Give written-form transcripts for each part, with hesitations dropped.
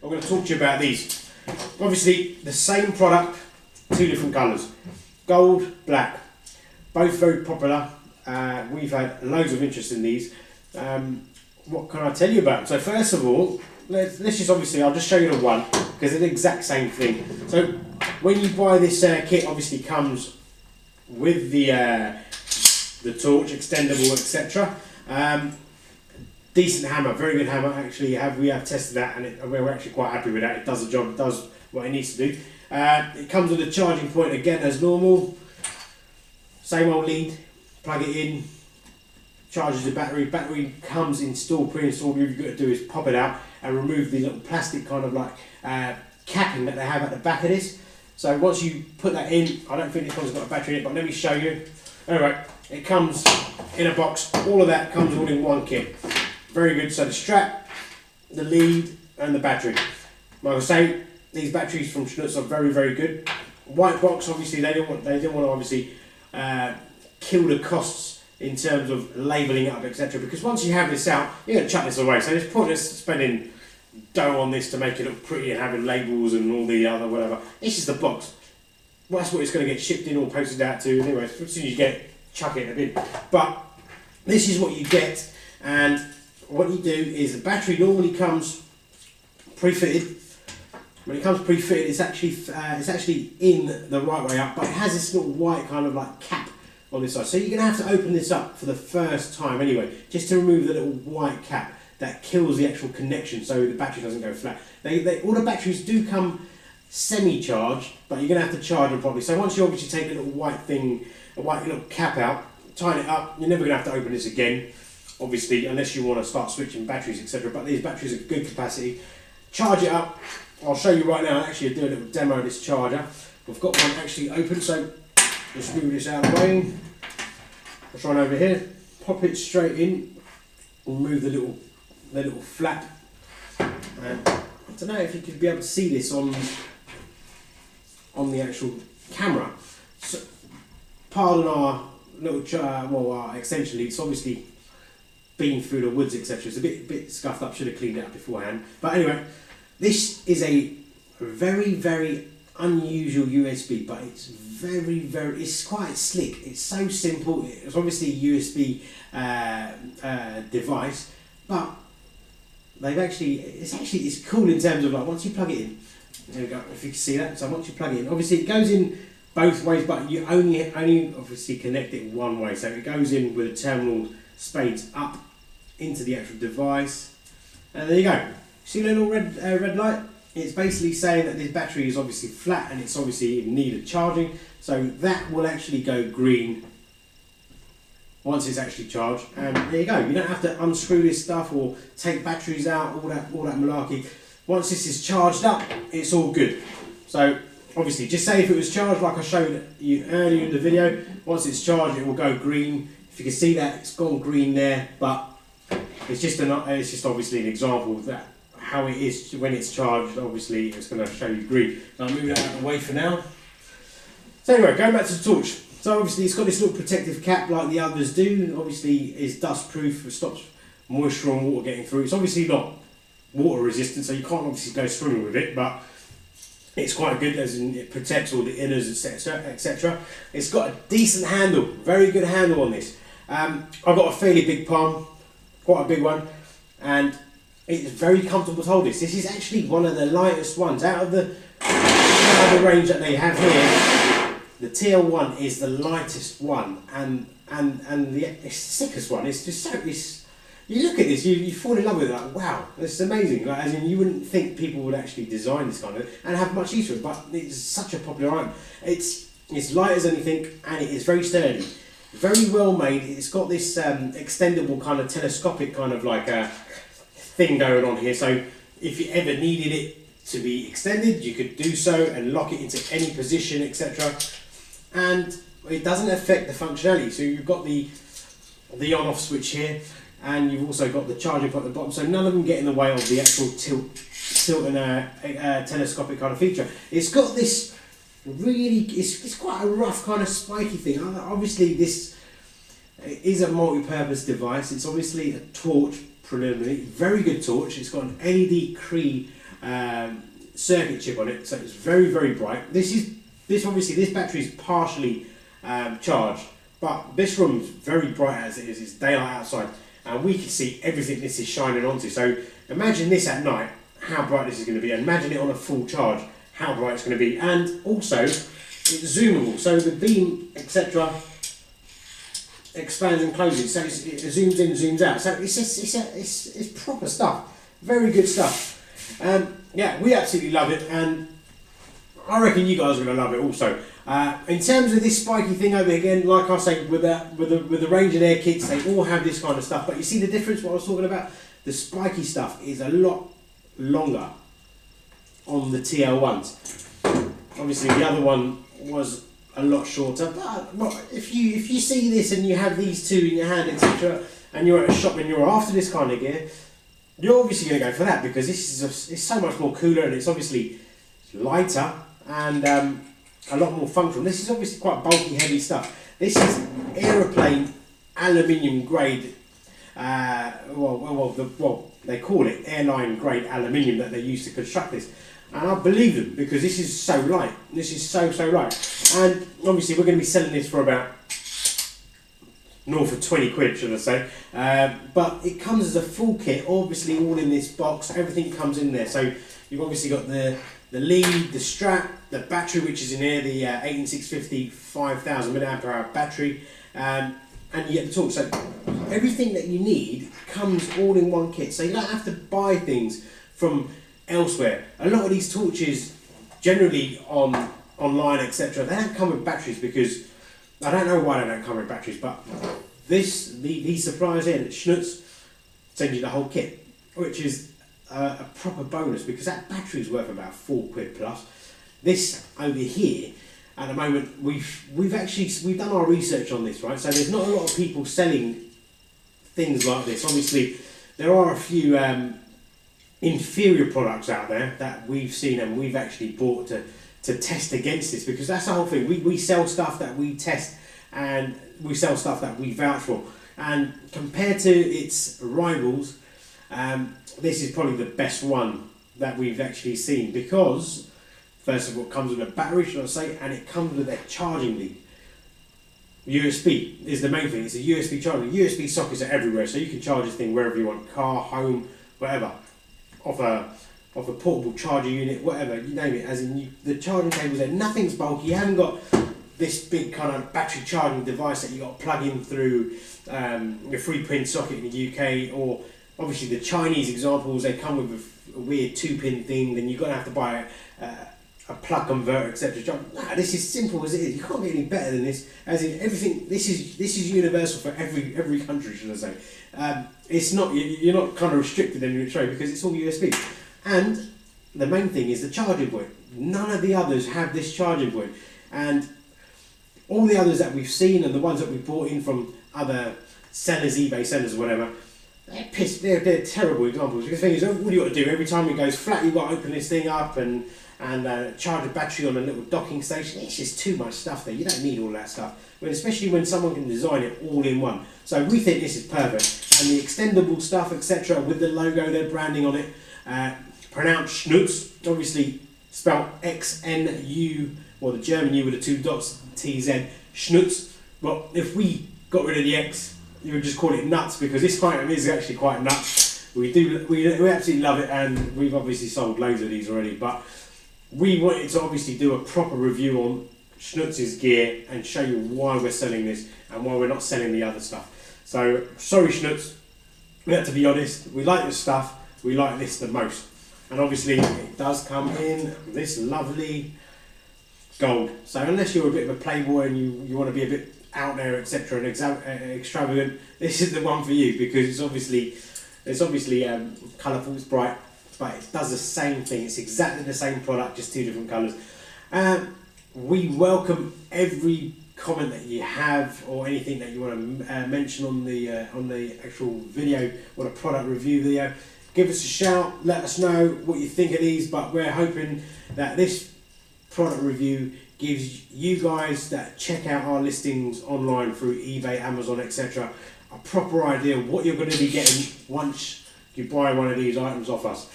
I'm going to talk to you about these. Obviously, the same product, two different colours. Gold, black. Both very popular. We've had loads of interest in these. What can I tell you about them? So first of all, let's just obviously, I'll just show you the one, because it's the exact same thing. So when you buy this kit, obviously comes with the torch, extendable, etc. Decent hammer, very good hammer. Actually, we have tested that, and we're actually quite happy with that. It does the job, it does what it needs to do. It comes with a charging point again as normal. Same old lead, plug it in, charges the battery. Battery comes installed, pre-installed. All you've got to do is pop it out and remove the little plastic kind of like capping that they have at the back of this. So once you put that in, I don't think this one's got a battery in it, but let me show you. Anyway, it comes in a box. All of that comes all in one kit. Very good. So the strap, the lead, and the battery. Like I say, these batteries from XNÜTZ are very, very good. White box, obviously, they don't want to obviously kill the costs in terms of labelling it up, etc. Because once you have this out, you're going to chuck this away. So it's pointless spending dough on this to make it look pretty and having labels and all the other whatever. This is the box. Well, that's what it's going to get shipped in or posted out to. Anyway, as soon as you get it, chuck it in a bin. But this is what you get, and what you do is the battery normally comes pre-fitted. When it comes pre-fitted, it's actually in the right way up, but it has this little white kind of like cap on this side. So you're going to have to open this up for the first time anyway, just to remove the little white cap that kills the actual connection, so the battery doesn't go flat. All the batteries do come semi-charged, but you're going to have to charge them properly. So once you obviously take the little white thing, a white little cap out, tighten it up, you're never going to have to open this again, obviously, unless you want to start switching batteries, etc. But these batteries are good capacity. Charge it up. I'll show you right now. Actually, I'll do a little demo of this charger. We've got one actually open, so just move this out of the way. Let's run over here, pop it straight in, remove the little flap. And I don't know if you could be able to see this on the actual camera. So, pardon our little our extension lead. It's obviously been through the woods, etc. It's a bit scuffed up. Should have cleaned it up beforehand. But anyway, this is a very, very unusual USB, but it's it's quite slick. It's so simple. It's obviously a USB device, but it's cool in terms of like once you plug it in. There we go. If you can see that. So once you plug it in, obviously it goes in both ways, but you only obviously connect it one way. So it goes in with the terminal spades up into the actual device, and there you go. See the little red light? It's basically saying that this battery is obviously flat and it's obviously in need of charging. So that will actually go green once it's actually charged. And there you go. You don't have to unscrew this stuff or take batteries out, all that malarkey. Once this is charged up, it's all good. So obviously, just say if it was charged like I showed you earlier in the video, once it's charged, it will go green. If you can see that, it's gone green there, but it's just obviously an example of that. How it is when it's charged, obviously it's going to show you green. So I'll move that out of the way for now. So anyway, going back to the torch. So obviously it's got this little protective cap like the others do. Obviously it's dust proof, it stops moisture and water getting through. It's obviously not water resistant, so you can't obviously go swimming with it, but it's quite good as in it protects all the inners, etc. It's got a decent handle, very good handle on this. I've got a fairly big palm, quite a big one, and it's very comfortable to hold this. This is actually one of the lightest ones out of the range that they have here. The TL-1 is the lightest one, and it's the sickest one. It's just so you look at this, you fall in love with it. Like, wow, this is amazing. Like, as in, you wouldn't think people would actually design this kind of and have much use for it, but it's such a popular item. It's light as anything, and it is very sturdy, very well made. It's got this extendable kind of telescopic kind of like thing going on here, so if you ever needed it to be extended, you could do so and lock it into any position, etc. And it doesn't affect the functionality. So you've got the on-off switch here, and you've also got the charging point at the bottom, so none of them get in the way of the actual tilt and telescopic kind of feature. It's got this really, it's quite a rough kind of spiky thing. Obviously this is a multi-purpose device. It's obviously a torch preliminary, very good torch. It's got an LED circuit chip on it, so it's very bright. This obviously this battery is partially charged, but this room's very bright as it is. It's daylight outside, and we can see everything this is shining onto. So imagine this at night, how bright this is going to be. Imagine it on a full charge, how bright it's going to be. And also, it's zoomable, so the beam, etc., expands and closes. So it zooms in, zooms out. So it's proper stuff. Very good stuff. Yeah, we absolutely love it, and I reckon you guys are going to love it also. In terms of this spiky thing over again, like I say, with the range of their kits, they all have this kind of stuff. But you see the difference, what I was talking about? The spiky stuff is a lot longer on the TL1s. Obviously the other one was a lot shorter, but if you see this and you have these two in your hand, etc., and you're at a shop and you're after this kind of gear, you're obviously going to go for that, because this is it's so much more cooler, and it's obviously lighter and a lot more functional. This is obviously quite bulky, heavy stuff. This is aeroplane aluminium grade. They call it airline grade aluminium that they use to construct this, and I believe them, because this is so light. This is so light, and obviously we're going to be selling this for about north of 20 quid, should I say. But it comes as a full kit, obviously all in this box. Everything comes in there. So you've obviously got the lead, the strap, the battery, which is in here, the 18650 5000 mAh battery, and you get the torch. So everything that you need comes all in one kit, so you don't have to buy things from elsewhere. A lot of these torches, generally online, etc., they don't come with batteries, because I don't know why they don't come with batteries, but these suppliers here at XNÜTZ send you the whole kit, which is a proper bonus, because that battery is worth about 4 quid plus. This over here, at the moment, we've done our research on this, right? So there's not a lot of people selling things like this. Obviously, there are a few inferior products out there that we've seen and we've actually bought to test against this, because that's the whole thing. We sell stuff that we test, and we sell stuff that we vouch for. And compared to its rivals, this is probably the best one that we've actually seen, because first of all, it comes with a battery, should I say, and it comes with a charging lead. USB is the main thing. It's a USB charger. USB sockets are everywhere, so you can charge this thing wherever you want, car, home, whatever, off a portable charger unit, whatever, you name it. As in, the charging cable's there. Nothing's bulky. You haven't got this big kind of battery charging device that you got to plug in through your 3-pin socket in the UK, or obviously the Chinese examples. They come with a weird 2-pin thing. Then you're gonna have to buy a plug converter, etc. Nah, this is simple as it is. You can't get any better than this. As in everything, this is universal for every country, should I say? It's not, you're not kind of restricted in your trade, because it's all USB. And the main thing is the charging point. None of the others have this charging point, and all the others that we've seen and the ones that we've bought in from other sellers, eBay sellers or whatever, they're terrible examples. Because the thing is, all you got to do every time it goes flat, you've got to open this thing up and charge a battery on a little docking station. It's just too much stuff there. You don't need all that stuff, especially when someone can design it all in one. So we think this is perfect. And the extendable stuff, etc., with the logo, their branding on it, pronounced XNÜTZ, obviously spelled XNU, or the German U with the 2 dots, TZ, XNÜTZ. But if we got rid of the X, you would just call it nuts, because this item is actually quite nuts. We absolutely love it, and we've obviously sold loads of these already. But we wanted to obviously do a proper review on XNÜTZ's gear and show you why we're selling this and why we're not selling the other stuff. So sorry XNÜTZ, we have to be honest. We like this stuff. We like this the most. And obviously it does come in this lovely gold. So unless you're a bit of a playboy and you want to be a bit out there, etc., and extravagant, this is the one for you, because it's obviously colourful, it's bright, but it does the same thing. It's exactly the same product, just 2 different colours. We welcome every comment that you have, or anything that you want to mention on the actual video or the product review video. Give us a shout, let us know what you think of these, but we're hoping that this product review gives you guys that check out our listings online through eBay, Amazon, etc., a proper idea of what you're going to be getting once you buy one of these items off us.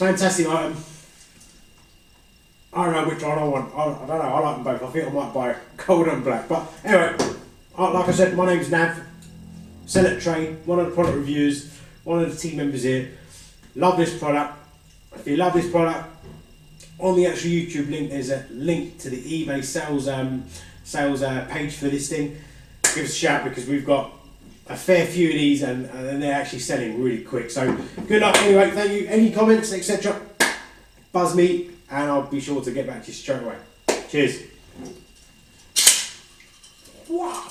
fantastic item. I don't know which one I want. I don't know. I like them both. I think I might buy gold and black. But anyway, like I said, my name's Nav. Sell.at.trade, one of the product reviewers, one of the team members here. Love this product. If you love this product, on the actual YouTube link, there's a link to the eBay sales page for this thing. Give us a shout because we've got a fair few of these and they're actually selling really quick. So good luck anyway. Thank you. Any comments, etc. Buzz me and I'll be sure to get back to you straight away. Cheers. Wow.